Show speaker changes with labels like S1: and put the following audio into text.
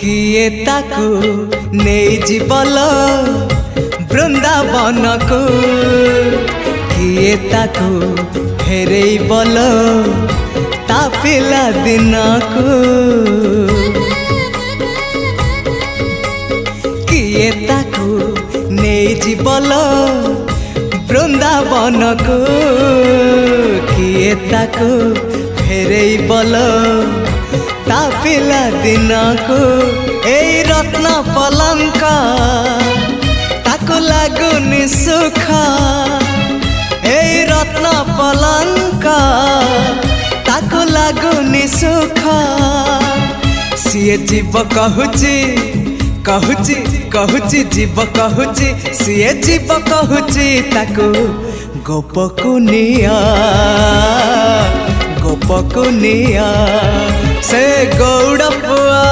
S1: किए ताकू नहीं जीवल बृंदावन को किए ताकू फेरे बल ता पिला दिन को किए ताकू नहीं जीवल बृंदावन को किए ताकू फेरे बल ता पिला दिन को ए रत्न पलंक ताको लागुनी सुख ए रत्न पलंक ताको लागुनी सुख सीए जीव कहूची कहूची कहूची जीव कहूची सीए जीव कहूची ताको गोपकुनिया गोपकुनिया से गौड़ पुआ।